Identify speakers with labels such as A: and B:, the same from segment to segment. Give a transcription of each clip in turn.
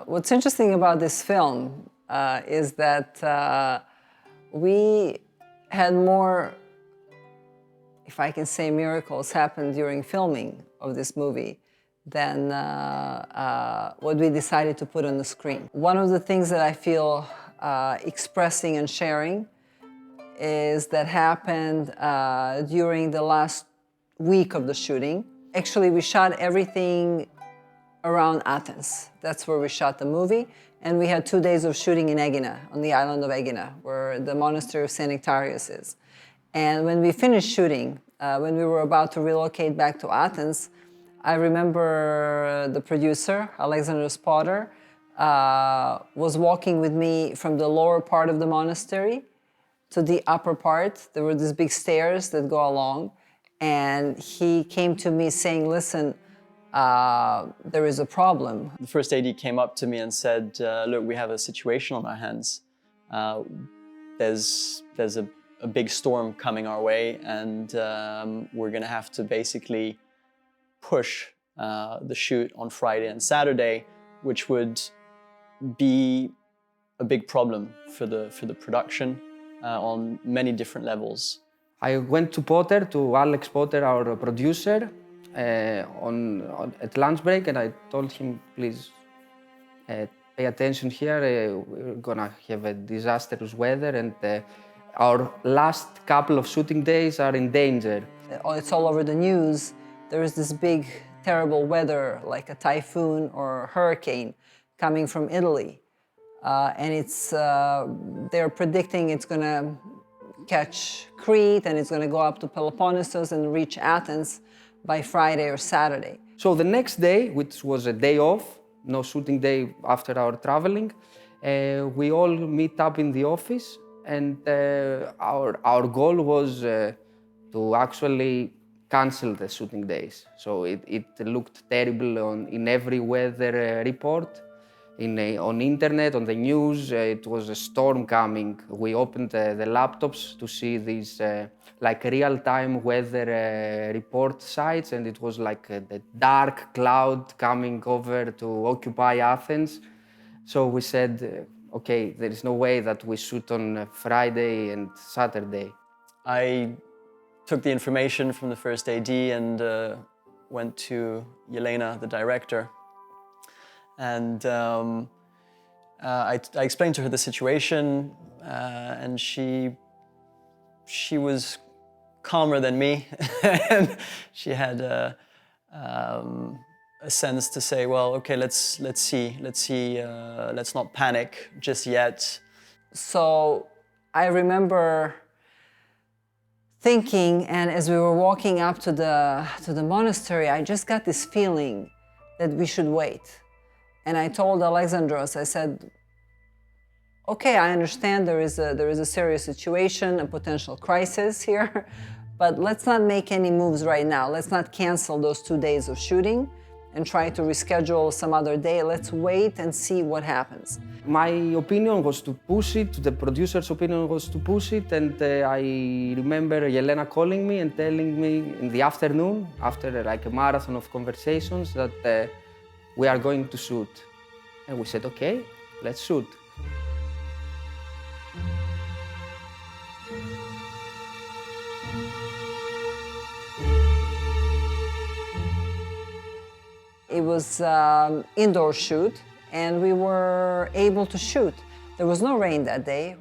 A: What's interesting about this film is that we had more, if I can say, miracles happen during filming of this movie than what we decided to put on the screen. One of the things that I feel expressing and sharing is that happened during the last week of the shooting. Actually, we shot everything around Athens. That's where we shot the movie. And we had 2 days of shooting in Egina, on the island of Egina, where the monastery of St. Nectarius is. And when we finished shooting, when we were about to relocate back to Athens, I remember the producer, Alexander Spotter, was walking with me from the lower part of the monastery to the upper part. There were these big stairs that go along. And he came to me saying, listen, there is a problem.
B: The first AD came up to me and said, look, we have a situation on our hands. There's a big storm coming our way, and we're going to have to basically push the shoot on Friday and Saturday, which would be a big problem for the production on many different levels.
C: I went to Potter, to Alex Potter, our producer, at lunch break, and I told him, please pay attention here. We're gonna have a disastrous weather, and our last couple of shooting days are in danger.
A: It's all over the news. There is this big, terrible weather, like a typhoon or a hurricane coming from Italy. And they're predicting it's gonna catch Crete, and it's going to go up to Peloponnesus and reach Athens by Friday or Saturday.
C: So the next day, which was a day off, no shooting day after our traveling, we all meet up in the office, and our goal was to actually cancel the shooting days. So it looked terrible in every weather report. On internet, on the news, it was a storm coming. We opened the laptops to see these like real-time weather report sites, and it was like the dark cloud coming over to occupy Athens. So we said, okay, there is no way that we shoot on Friday and Saturday.
B: I took the information from the first AD and went to Yelena, the director. And I explained to her the situation, and she was calmer than me. And she had a sense to say, well, okay, let's see, let's not panic just yet.
A: So I remember thinking, and as we were walking up to the monastery, I just got this feeling that we should wait. And I told Alexandros, I said, okay, I understand there is a serious situation, a potential crisis here, but let's not make any moves right now. Let's not cancel those 2 days of shooting and try to reschedule some other day. Let's wait and see what happens.
C: My opinion was to push it, the producer's opinion was to push it, and I remember Yelena calling me and telling me in the afternoon, after like a marathon of conversations, that we are going to shoot. And we said, okay, let's shoot.
A: It was indoor shoot, and we were able to shoot. There was no rain that day.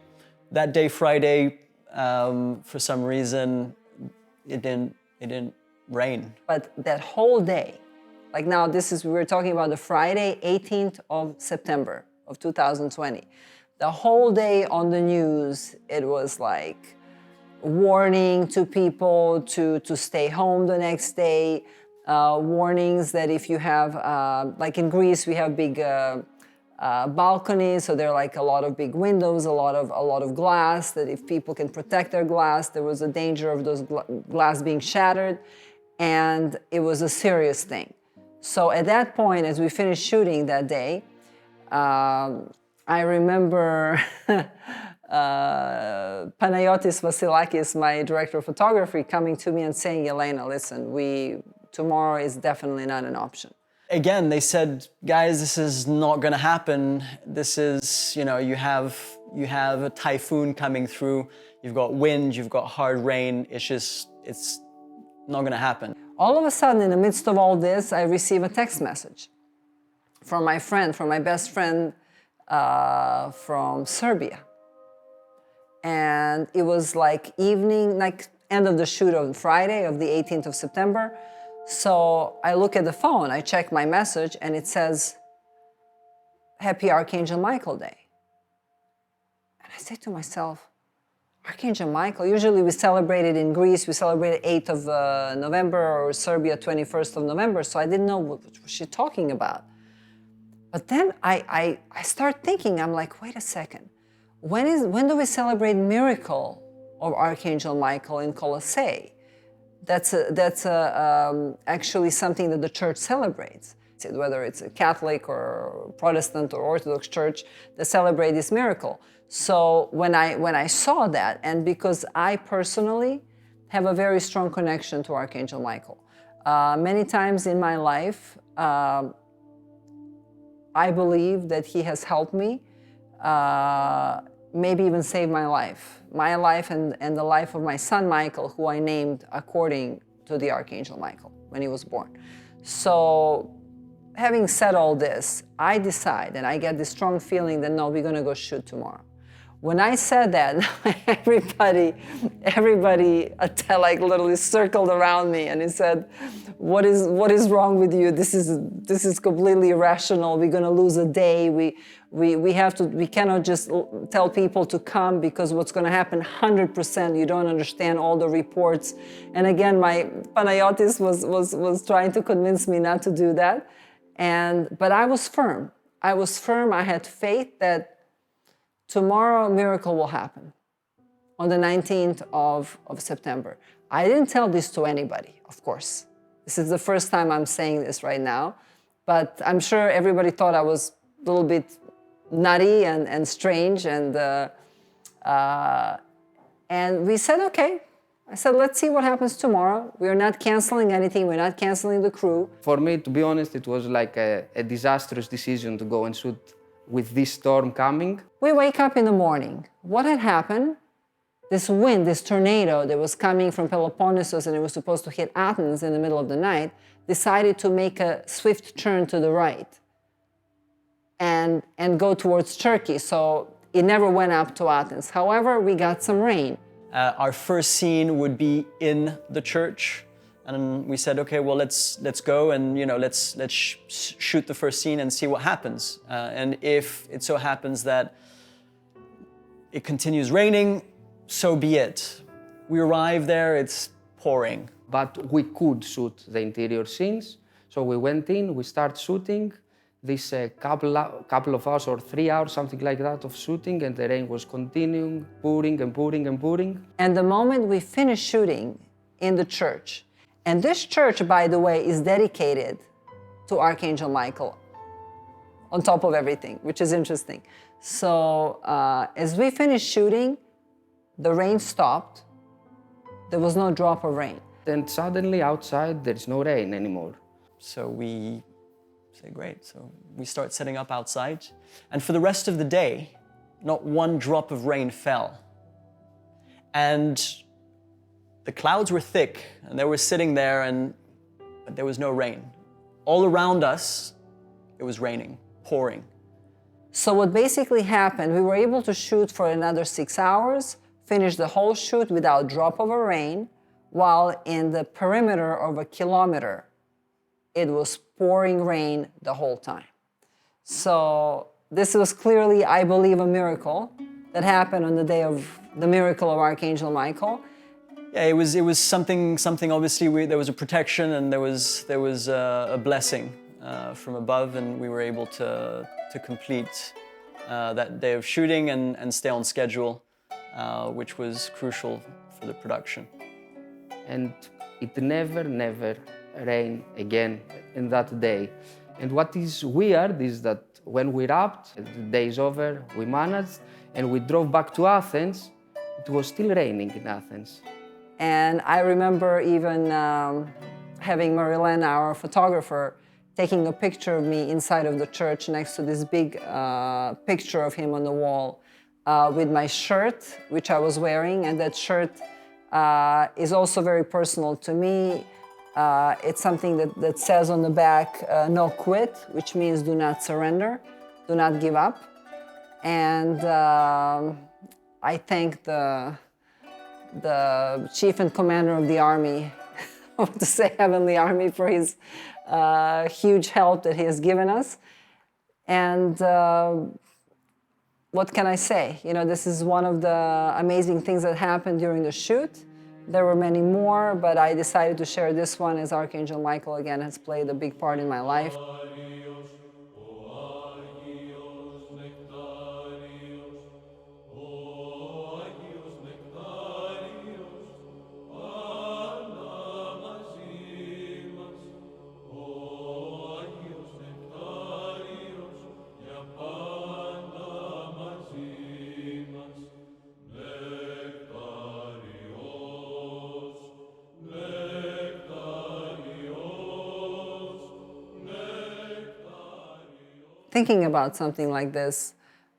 B: That day, Friday, for some reason, it didn't rain.
A: But that whole day, like now, we're talking about the Friday, 18th of September of 2020. The whole day on the news, it was like warning to people to stay home the next day, warnings that if you have, like in Greece, we have big balconies, so there are like a lot of big windows, a lot of glass, that if people can protect their glass, there was a danger of those glass being shattered, and it was a serious thing. So at that point, as we finished shooting that day, I remember Panayotis Vasilakis, my director of photography, coming to me and saying, Yelena, listen, tomorrow is definitely not an option.
B: again, they said, guys, this is not going to happen. This is, you know, you have a typhoon coming through. You've got wind, you've got hard rain. it's not going to happen.
A: All of a sudden, in the midst of all this, I receive a text message from my friend, from my best friend from Serbia. And it was like evening, like end of the shoot on Friday of the 18th of September. So I look at the phone, I check my message, and it says, Happy Archangel Michael Day. And I say to myself, Archangel Michael, usually we celebrate it in Greece, we celebrate it 8th of November, or Serbia 21st of November, so I didn't know what was she talking about. But then I start thinking, I'm like, wait a second, when do we celebrate miracle of Archangel Michael in Colossae? That's actually something that the church celebrates. Whether it's a Catholic or Protestant or Orthodox church, they celebrate this miracle. So when I saw that, and because I personally have a very strong connection to Archangel Michael, many times in my life, I believe that he has helped me, maybe even saved my life and the life of my son Michael, who I named according to the Archangel Michael when he was born. So having said all this, I decide, and I get this strong feeling that no, we're going to go shoot tomorrow. When I said that, everybody like literally circled around me, and he said, "What is wrong with you? This is completely irrational. We're going to lose a day. We cannot just tell people to come, because what's going to happen 100%. You don't understand all the reports." And again, my Panayotis was trying to convince me not to do that, but I was firm. I had faith that tomorrow a miracle will happen on the 19th of September. I didn't tell this to anybody, of course. This is the first time I'm saying this right now, but I'm sure everybody thought I was a little bit nutty and strange, and we said, okay. I said, let's see what happens tomorrow. We're not canceling anything. We're not canceling the crew.
C: For me, to be honest, it was like a disastrous decision to go and shoot with this storm coming.
A: We wake up in the morning. What had happened? This wind, this tornado that was coming from Peloponnesus, and it was supposed to hit Athens in the middle of the night, decided to make a swift turn to the right and go towards Turkey. So it never went up to Athens. However, we got some rain.
B: Our first scene would be in the church, and we said, okay, well, let's go and let's shoot the first scene and see what happens. And if it so happens that it continues raining, so be it. We arrive there, it's pouring.
C: But we could shoot the interior scenes, so we went in, we started shooting. This couple of hours or 3 hours, something like that, of shooting, and the rain was continuing, pouring and pouring and pouring.
A: And the moment we finished shooting in the church, and this church, by the way, is dedicated to Archangel Michael on top of everything, which is interesting. So as we finished shooting, the rain stopped. There was no drop of rain.
C: And suddenly outside, there's no rain anymore.
B: So we say, great. So we start setting up outside. And for the rest of the day, not one drop of rain fell. And the clouds were thick, and they were sitting there, but there was no rain. All around us, it was raining, pouring.
A: So what basically happened, we were able to shoot for another 6 hours, finish the whole shoot without drop of a rain, while in the perimeter of a kilometer, it was pouring rain the whole time. So this was clearly, I believe, a miracle that happened on the day of the miracle of Archangel Michael.
B: Yeah, it was something. Obviously, there was a protection, and there was a blessing from above, and we were able to complete that day of shooting and stay on schedule, which was crucial for the production.
C: And it never rained again in that day. And what is weird is that when we wrapped, the day is over, we managed, and we drove back to Athens, it was still raining in Athens.
A: And I remember even having Marilyn, our photographer, taking a picture of me inside of the church next to this big picture of him on the wall with my shirt, which I was wearing, and that shirt is also very personal to me. It's something that says on the back, no quit, which means do not surrender, do not give up. And I thank the chief and commander of the army, I want to say Heavenly Army, for his huge help that he has given us. And what can I say? You know, this is one of the amazing things that happened during the shoot. There were many more, but I decided to share this one as Archangel Michael again has played a big part in my life. Thinking about something like this,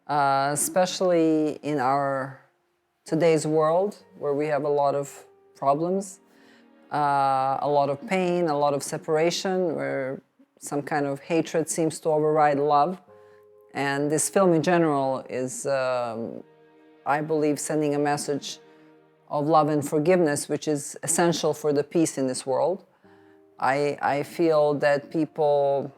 A: especially in our today's world, where we have a lot of problems, a lot of pain, a lot of separation, where some kind of hatred seems to override love. And this film in general is, I believe, sending a message of love and forgiveness, which is essential for the peace in this world. I feel that people,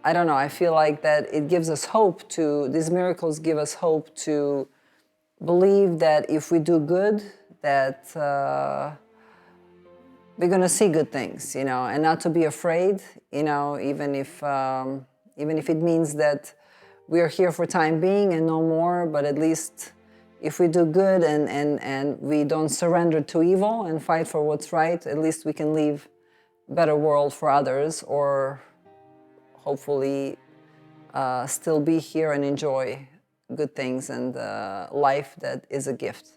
A: I don't know, I feel like that it gives us hope to, these miracles give us hope to believe that if we do good, that we're going to see good things, you know, and not to be afraid, you know, even if it means that we are here for time being and no more, but at least if we do good and we don't surrender to evil and fight for what's right, at least we can leave a better world for others, or hopefully still be here and enjoy good things and life that is a gift.